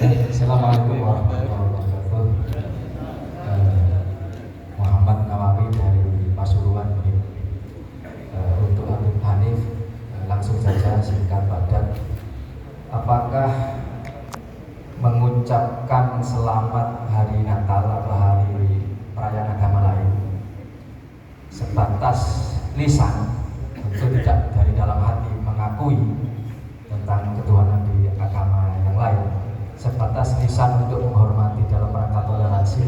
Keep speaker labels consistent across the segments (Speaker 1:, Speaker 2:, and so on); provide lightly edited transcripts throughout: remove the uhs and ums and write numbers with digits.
Speaker 1: Assalamualaikum warahmatullahi wabarakatuh. Muhammad Nawawi dari Pasuruan. Untuk Habib Hanif, langsung saja singkat padat. Apakah mengucapkan selamat hari Natal atau hari perayaan agama lain sebatas lisan, tentu tidak dari dalam hati mengakui tentang ketuhanan di agama yang lain, sebatas lisan untuk menghormati dalam rangka toleransi,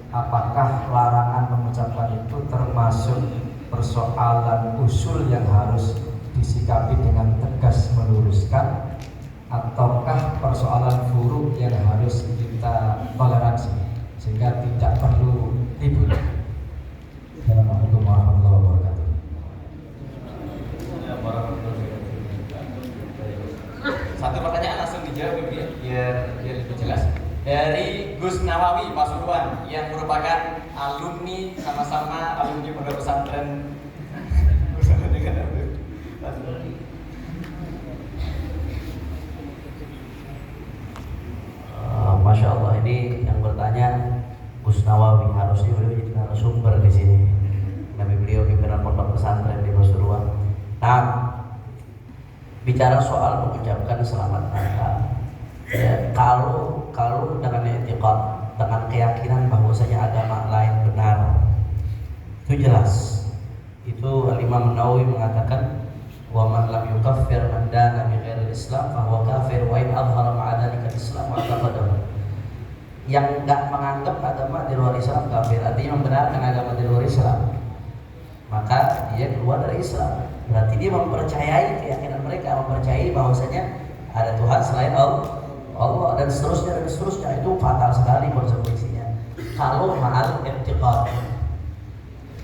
Speaker 1: apakah larangan mengucapkan itu termasuk persoalan usul yang harus disikapi dengan tegas meluruskan, ataukah persoalan furu yang harus kita toleransi sehingga tidak perlu ribut? Assalamualaikum warahmatullahi wabarakatuh.
Speaker 2: Satu pertanyaan langsung dijawab biar lebih jelas. Dari Gus Nawawi Pasuruan yang merupakan alumni sama-sama alumni pondok pesantren bersama dengan
Speaker 3: Masya Allah, ini yang bertanya Gus Nawawi, harusnya beliau jadi narasumber di sini. Nabi beliau pimpinan pondok pesantren di Pasuruan. Nah, bicara soal mengucapkan selamat Natal, ya, kalau dengan i'tiqad, dengan keyakinan bahwasanya agama lain benar, itu jelas. Itu Imam Nawawi mengatakan, wa man lam yukaffir man dana bi ghairil Islam fa huwa kafir wa in adhara ma'adalika al-Islam wa taqaddama. Yang enggak menganggap agama di luar Islam kafir, artinya membenarkan agama di luar Islam, maka dia keluar dari Islam. Berarti dia mempercayai keyakinan mereka, mempercayai bahwasanya ada Tuhan selain Allah dan seterusnya. Itu fatal sekali konsekuensinya kalau ma'al i'tiqad.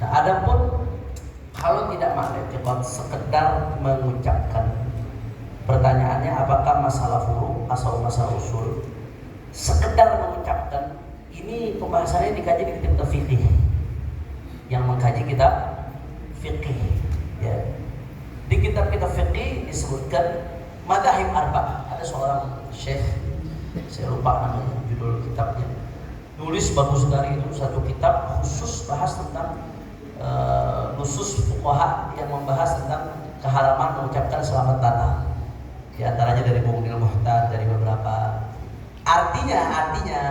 Speaker 3: Nah, adapun kalau tidak ma'al i'tiqad, sekedar mengucapkan, pertanyaannya apakah masalah furu atau masalah usul? Sekedar mengucapkan, ini pembahasannya dikaji di kitab fikih. Yang mengkaji kitab fikih, ya. Di kitab-kitab fikih disebutkan madzhab arba'ah. Ada seorang syekh, saya lupa namanya, judul kitabnya, nulis bagus sekali itu, satu kitab khusus bahas tentang nusus fuqaha yang membahas tentang keharaman mengucapkan selamat Natal. Di antaranya dari Mughniul Muhtaj, dari beberapa. Artinya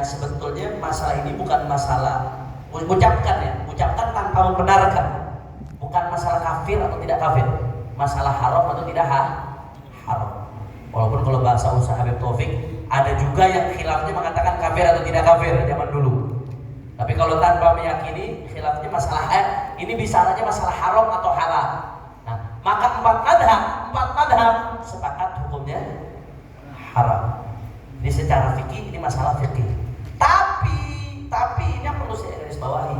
Speaker 3: sebetulnya masalah ini bukan masalah ucapkan tanpa membenarkan, bukan masalah kafir atau tidak kafir, masalah haram atau tidak haram. Walaupun kalau bahasa usaha Habib Taufik, ada juga yang khilafnya mengatakan kafir atau tidak kafir zaman dulu. Tapi kalau tanpa meyakini, khilafnya masalah ini bicaranya masalah haram atau halal. Nah, maka empat madhab sepakat hukumnya haram. Ini secara fikih, ini masalah fikih. Tapi ini yang perlu saya garis bawahi,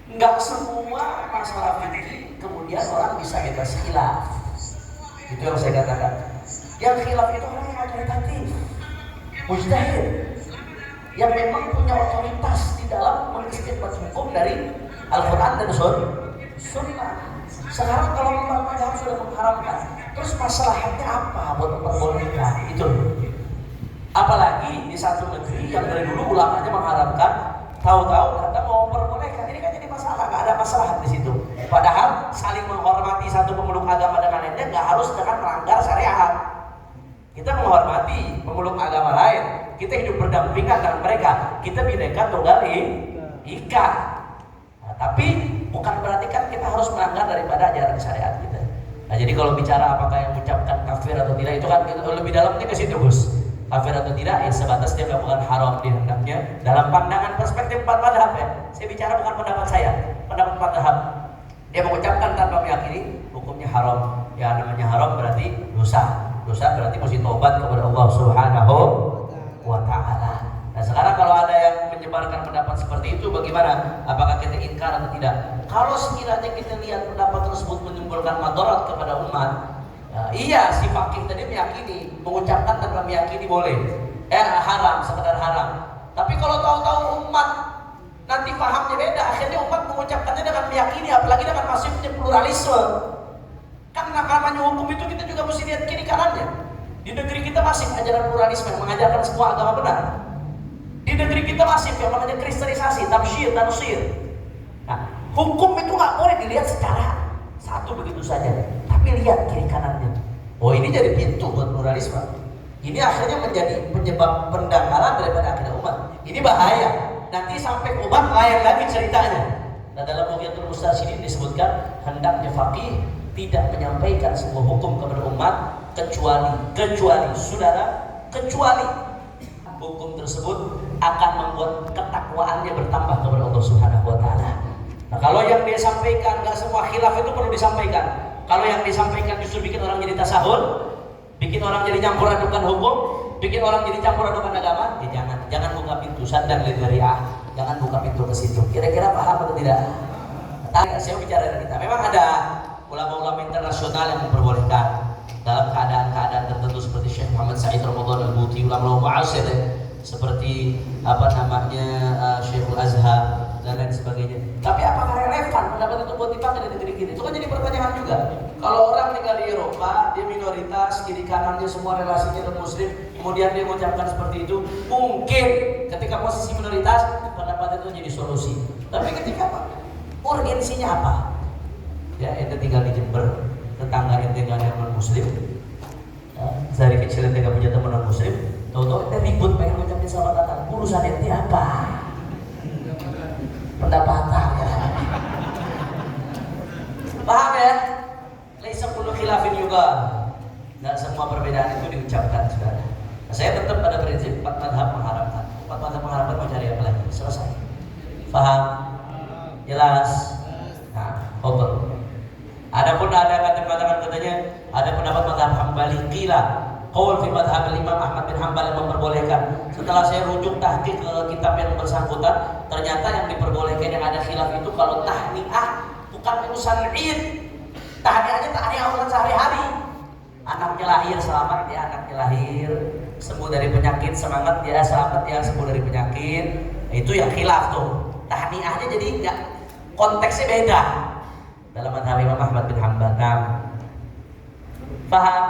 Speaker 3: enggak semua masalah fikih kemudian orang bisa bebas khilaf. Itu yang saya katakan. Yang khilaf itu orang yang otoritatif, mujtahid, yang memang punya otoritas di dalam mengistinbat hukum dari Al-Quran dan Sunnah. Sekarang kalau empat mazhab sudah mengharamkan, terus masalahnya apa buat memperbolehkan itu? Apalagi di satu negeri yang dari dulu ulamanya mengharamkan, tahu-tahu datang mau memperbolehkan, ini kan jadi masalah. Nggak ada masalah di situ. Padahal saling menghormati satu pemeluk agama dengan lainnya nggak harus dengan melanggar syariat. Kita menghormati pemeluk agama lain, kita hidup berdampingan dengan mereka, kita bineka tunggal ika. Nah, tapi bukan berarti kan kita harus melanggar daripada ajaran syariat kita. Nah, jadi kalau bicara apakah yang mengucapkan kafir atau tidak, itu kan lebih dalamnya ke situ, Gus. Kafir atau tidak, ya sebatas dia melakukan haram di hendaknya dalam pandangan perspektif empat madhab, ya. Saya bicara bukan pendapat saya, pendapat empat madhab. Dia mengucapkan tanpa meyakini, hukumnya haram. Ya, namanya haram berarti dosa berarti mesti tobat kepada Allah Subhanahu wa ta'ala. Nah, sekarang kalau ada yang menyebarkan pendapat seperti itu, bagaimana? Apakah kita ingkar atau tidak? Kalau sekiranya kita lihat pendapat tersebut menimbulkan madarat kepada umat, ya, iya, si fakih tadi meyakini, mengucapkan tanpa meyakini boleh, haram, sekedar haram. Tapi kalau tahu-tahu umat nanti pahamnya beda, akhirnya umat mengucapkannya dengan meyakini, apalagi dengan masifnya pluralisme. Kan namanya hukum itu kita juga mesti lihat kiri kanannya. Di negeri kita masih ajaran pluralisme yang mengajarkan semua agama benar. Di negeri kita masih yang namanya kristenisasi, tabsyir, tansir. Nah, hukum itu nggak boleh dilihat secara satu begitu saja, tapi lihat kiri kanannya. Oh, ini jadi pintu buat pluralisme. Ini akhirnya menjadi penyebab pendangkalan daripada akidah umat. Ini bahaya. Nanti sampai umat lain lagi ceritanya. Nah, dalam Mughniyatul Mustarsyidin disebutkan hendaknya faqih tidak menyampaikan sebuah hukum kepada umat kecuali saudara, kecuali hukum tersebut akan membuat ketakwaannya bertambah kepada Allah Subhanahu wa taala. Nah, kalau yang dia sampaikan, enggak semua khilaf itu perlu disampaikan. Kalau yang disampaikan justru bikin orang jadi tasahul, bikin orang jadi campur adukan hukum, bikin orang jadi campur adukan agama, ya jangan buka pintu saddan lil dzari'ah, jangan buka pintu ke situ. Kira-kira paham atau tidak? Nah, saya bicara dari kita. Memang ada ulama-ulama internasional yang memperbolehkan dalam keadaan-keadaan tertentu seperti Syekh Muhammad Sa'id Ramadan Al-Buti, ulama mu'asir seperti Syekhul Azhar dan lain sebagainya. Tapi apakah relevan pendapat itu buat dipakai di negeri kita? Itu kan jadi pertanyaan juga. Kalau orang tinggal di Eropa, dia minoritas, kiri kanannya semua relasinya dengan Muslim, kemudian dia mengucapkan seperti itu, mungkin ketika posisi minoritas pendapat itu jadi solusi. Tapi ketika apa? Urgensinya apa? Ya, ente tinggal di Jember, tetangga ente nggak ada non Muslim, ya, dari kecil ente nggak punya teman non Muslim, tahu-tahu ente ribut pengen ngucapin selamat datang. Urusan ente apa? Pendapatan ya. Paham ya? Laisa kullu khilafin juga. Dan semua perbedaan itu diucapkan, saudara. Nah, saya tetap pada prinsip 4 mazhab mengharapkan. 4 mazhab mengharapkan mau cari apa lagi? Selesai. Paham? Jelas? Nah, oke. Adapun ada kata-kata katanya ada pendapat mazhab Hambali qila qaul fi mazhab Imam Ahmad bin Hanbal yang memperbolehkan. Setelah saya rujuk tahqiq ke kitab yang bersangkutan, ternyata yang diperbolehkan yang ada khilaf itu kalau tahniah bukan urusan Id. Tahniahnya tahniah urusan sehari-hari. Anaknya lahir selamat ya, anaknya lahir sembuh dari penyakit, semangat ya, selamat ya, sembuh dari penyakit. Itu yang khilaf tuh. Tahniahnya jadi enggak, konteksnya beda dalam mazhab Imam Ahmad bin Hanbal. Paham?